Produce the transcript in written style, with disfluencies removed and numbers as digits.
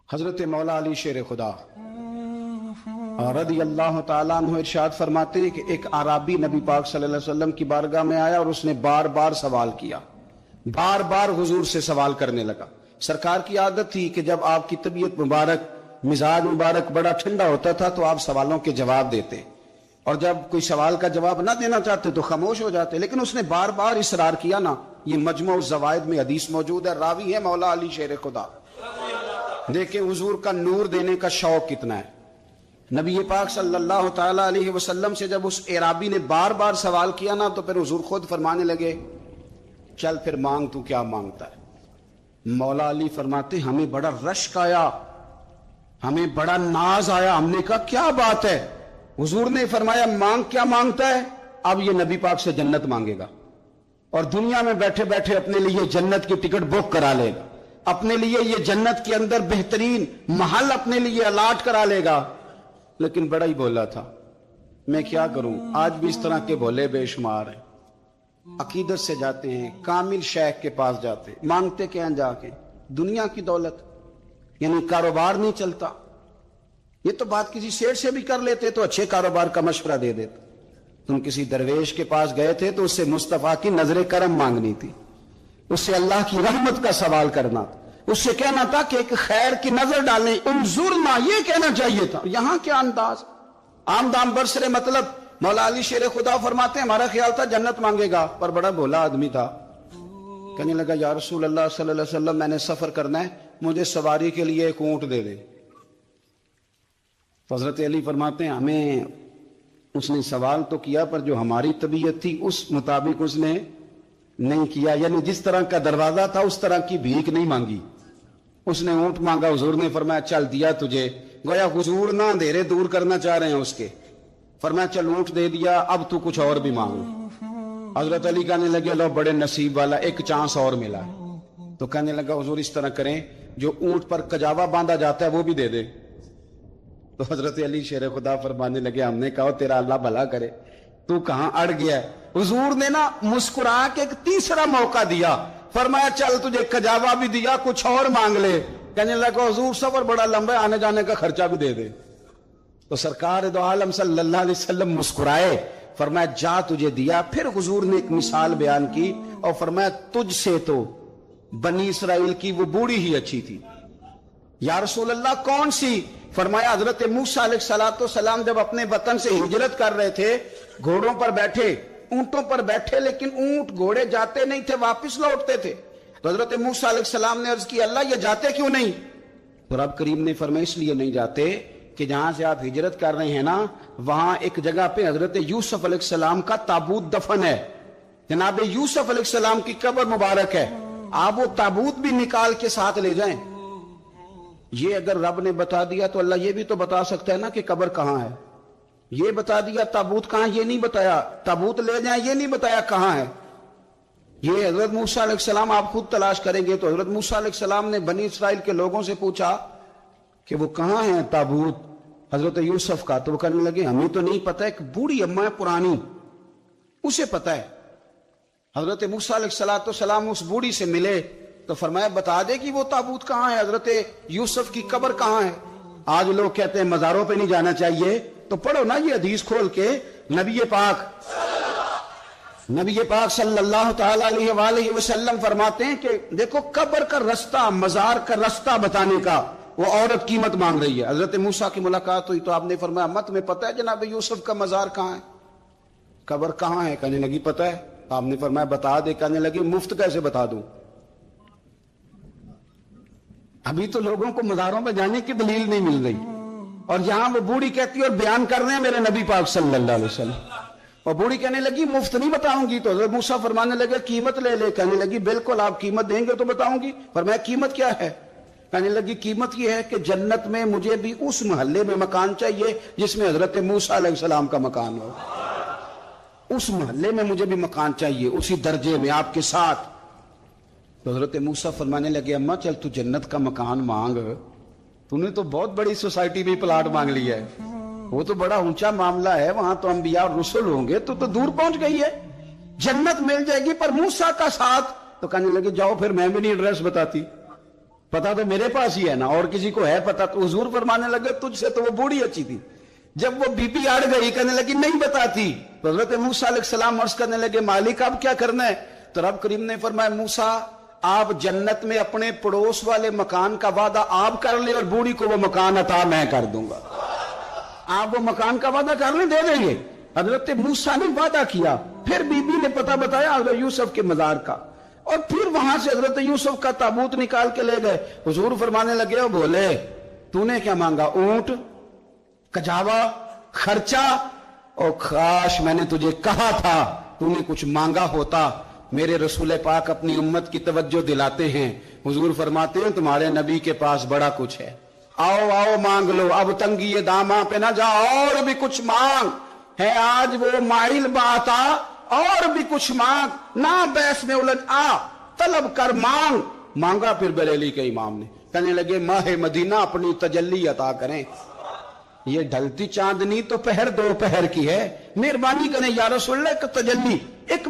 حضرت مولا علی شیر خدا رضی اللہ تعالیٰ عنہ ارشاد فرماتے ہیں کہ ایک عرابی نبی پاک صلی اللہ علیہ وسلم کی بارگاہ میں آیا اور اس نے بار بار سوال کیا، بار بار حضور سے سوال کرنے لگا۔ سرکار کی عادت تھی کہ جب آپ کی طبیعت مبارک، مزاج مبارک بڑا ٹھنڈا ہوتا تھا تو آپ سوالوں کے جواب دیتے، اور جب کوئی سوال کا جواب نہ دینا چاہتے تو خاموش ہو جاتے، لیکن اس نے بار بار اصرار کیا نا۔ یہ مجموع الزوائد میں حدیث موجود ہے، راوی ہے مولا علی شیر خدا۔ دیکھیں حضور کا نور دینے کا شوق کتنا ہے۔ نبی پاک صلی اللہ تعالی علیہ وسلم سے جب اس اعرابی نے بار بار سوال کیا نا تو پھر حضور خود فرمانے لگے، چل پھر مانگ، تو کیا مانگتا ہے؟ مولا علی فرماتے ہمیں بڑا رشک آیا، ہمیں بڑا ناز آیا، ہم نے کہا کیا بات ہے؟ حضور نے فرمایا مانگ، کیا مانگتا ہے؟ اب یہ نبی پاک سے جنت مانگے گا، اور دنیا میں بیٹھے بیٹھے اپنے لیے جنت کی ٹکٹ بک کرا لے گا، اپنے لیے یہ جنت کے اندر بہترین محل اپنے لیے الاٹ کرا لے گا۔ لیکن بڑا ہی بولا تھا، میں کیا کروں؟ آج بھی اس طرح کے بولے بے شمار ہیں۔ عقیدت سے جاتے ہیں، کامل شیخ کے پاس جاتے، مانگتے کیا ہیں جا کے؟ دنیا کی دولت، یعنی کاروبار نہیں چلتا۔ یہ تو بات کسی شیخ سے بھی کر لیتے تو اچھے کاروبار کا مشورہ دے دیتے۔ تم کسی درویش کے پاس گئے تھے تو اس سے مصطفیٰ کی نظر کرم مانگنی تھی، اس سے اللہ کی رحمت کا سوال کرنا تھا، اس سے کہنا تھا کہ ایک خیر کی نظر ڈالیں، انظرنا، یہ کہنا چاہیے تھا۔ یہاں کیا انداز، عام دام برسرے مطلب۔ مولا علی شیر خدا فرماتے ہیں ہمارا خیال تھا جنت مانگے گا، پر بڑا بھولا آدمی تھا۔ کہنے لگا یا رسول اللہ صلی اللہ علیہ وسلم، میں نے سفر کرنا ہے، مجھے سواری کے لیے ایک اونٹ دے دے۔ حضرت علی فرماتے ہیں ہمیں اس نے سوال تو کیا پر جو ہماری طبیعت تھی اس مطابق اس نے نہیں کیا، یعنی جس طرح کا دروازہ تھا اس طرح کی بھیک نہیں مانگی۔ اس نے اونٹ مانگا، حضور نے فرمایا چل دیا تجھے، گویا حضور نہ اندھیرے دور کرنا چاہ رہے ہیں اس کے۔ فرمایا چل اونٹ دے دیا، اب تو کچھ اور بھی مانگ۔ حضرت علی کہنے لگے لو بڑے نصیب والا، ایک چانس اور ملا۔ تو کہنے لگا حضور اس طرح کریں، جو اونٹ پر کجاوا باندھا جاتا ہے وہ بھی دے دے۔ تو حضرت علی شیر خدا فرمانے لگے ہم نے کہا تیرا اللہ بھلا کرے، تو کہاں اڑ گیا ہے؟ حضور نے نا مسکرا کے ایک تیسرا موقع دیا، فرمایا چل تجھے کجاوا بھی دیا، کچھ اور مانگ لے۔ کہنے لگا حضور سفر بڑا لمبا ہے، آنے جانے کا خرچہ بھی دے دے۔ تو سرکار دو عالم صلی اللہ علیہ وسلم مسکرائے، فرمایا جا تجھے دیا۔ پھر حضور نے ایک مثال بیان کی اور فرمایا تجھ سے تو بنی اسرائیل کی وہ بوڑھی ہی اچھی تھی۔ یا رسول اللہ کون سی؟ فرمایا حضرت موسیٰ علیہ السلام جب اپنے وطن سے ہجرت کر رہے تھے، گھوڑوں پر بیٹھے، اونٹوں پر بیٹھے، لیکن اونٹ گھوڑے جاتے نہیں تھے، واپس لوٹتے تھے۔ تو حضرت موسیٰ علیہ السلام نے عرض کی اللہ یہ جاتے کیوں نہیں؟ تو رب کریم نے فرمایا اس لیے نہیں جاتے کہ جہاں سے آپ ہجرت کر رہے ہیں نا، وہاں ایک جگہ پہ حضرت یوسف علیہ السلام کا تابوت دفن ہے، جناب یوسف علیہ السلام کی قبر مبارک ہے، آپ وہ تابوت بھی نکال کے ساتھ لے جائیں۔ یہ اگر رب نے بتا دیا تو اللہ یہ بھی تو بتا سکتا ہے نا کہ قبر کہاں ہے۔ یہ بتا دیا تابوت کہاں، یہ نہیں بتایا، تابوت لے جائیں یہ نہیں بتایا کہاں ہے۔ یہ حضرت موسیٰ علیہ السلام آپ خود تلاش کریں گے تو حضرت موسیٰ علیہ السلام نے بنی اسرائیل کے لوگوں سے پوچھا کہ وہ کہاں ہے تابوت حضرت یوسف کا، تو وہ کہنے لگے ہمیں تو نہیں پتہ، ایک بوڑھی اماں ہے پرانی، اسے پتہ ہے۔ حضرت موسیٰ علیہ السلام اس بوڑھی سے ملے تو فرمایا بتا دے کہ وہ تابوت کہاں ہے، حضرت یوسف کی قبر کہاں ہے۔ آج لوگ کہتے ہیں مزاروں پہ نہیں جانا چاہیے، تو پڑھو نا یہ حدیث کھول کے، نبی پاک صلی اللہ تعالی علیہ وآلہ وسلم فرماتے ہیں کہ دیکھو قبر کا رستہ، مزار کا رستہ بتانے کا وہ عورت قیمت مانگ رہی ہے۔ حضرت موسیٰ کی ملاقات ہوئی تو آپ نے فرمایا مت میں پتہ ہے جناب یوسف کا مزار کہاں ہے، قبر کہاں ہے؟ کہنے لگی پتہ ہے۔ آپ نے فرمایا بتا دے۔ کہنے لگی مفت کیسے بتا دوں؟ ابھی تو لوگوں کو مزاروں پہ جانے کی دلیل نہیں مل رہی، اور یہاں وہ بوڑھی کہتی ہے اور بیان کر رہے ہیں میرے نبی پاک صلی اللہ علیہ وسلم، اور بوڑھی کہنے لگی مفت نہیں بتاؤں گی۔ تو حضرت موسیٰ فرمانے لگے قیمت لے لے۔ کہنے لگی بالکل آپ قیمت دیں گے تو بتاؤں گی۔ فرمایا قیمت کیا ہے؟ کہنے لگی قیمت یہ ہے کہ جنت میں مجھے بھی اس محلے میں مکان چاہیے جس میں حضرت موسیٰ علیہ السلام کا مکان ہو، اس محلے میں مجھے بھی مکان چاہیے، اسی درجے میں آپ کے ساتھ۔ تو حضرت موسیٰ فرمانے لگے اماں چل تو جنت کا مکان مانگ، تو نے تو بہت بڑی سوسائٹی میں پلاٹ مانگ لیا ہے، وہ تو بڑا اونچا معاملہ ہے، وہاں تو انبیاء اور رسل ہوں گے، تو دور پہنچ گئی ہے، جنت مل جائے گی، پر موسیٰ کا ساتھ۔ تو کہنے لگے جاؤ پھر میں بھی نہیں ایڈریس بتاتی، پتا تو میرے پاس ہی ہے نا، اور کسی کو ہے پتا؟ تو حضور فرمانے لگے تجھ سے تو وہ بوڑھی اچھی تھی۔ جب وہ بی بی اڑ گئی، کہنے لگی نہیں بتاتی، تو حضرت موسیٰ علیہ السلام عرض کرنے لگے مالک اب کیا کرنا ہے؟ تو رب کریم نے فرمایا موسیٰ آپ جنت میں اپنے پڑوس والے مکان کا وعدہ آپ کر لیں اور بوڑھی کو وہ مکان عطا میں کر دوں گا۔ آپ وہ مکان کا وعدہ کر لیں، دے دیں گے۔ حضرت موسیٰ نے وعدہ کیا، پھر بی بی نے پتہ بتایا حضرت یوسف کے مزار کا، اور پھر وہاں سے حضرت یوسف کا تابوت نکال کے لے گئے۔ حضور فرمانے لگے اور بولے تو نے کیا مانگا؟ اونٹ، کجاوا، خرچہ؟ اور کاش میں نے تجھے کہا تھا تو نے کچھ مانگا ہوتا۔ میرے رسول پاک اپنی امت کی توجہ دلاتے ہیں، حضور فرماتے ہیں تمہارے نبی کے پاس بڑا کچھ ہے، آؤ آؤ مانگ لو، اب تنگی داماں پہ نہ جا، اور بھی کچھ مانگ ہے۔ آج وہ مائل بات آ، اور بھی کچھ مانگ، نہ بحث میں الجھ آ، طلب کر مانگ۔ مانگا پھر بریلی کے امام نے، کہنے لگے ماہ مدینہ اپنی تجلی عطا کریں۔ یہ ڈھلتی چاندنی تو پہر دو پہر کی ہے، مہربانی کریں یا رسول اللہ، ایک تجلی، ایک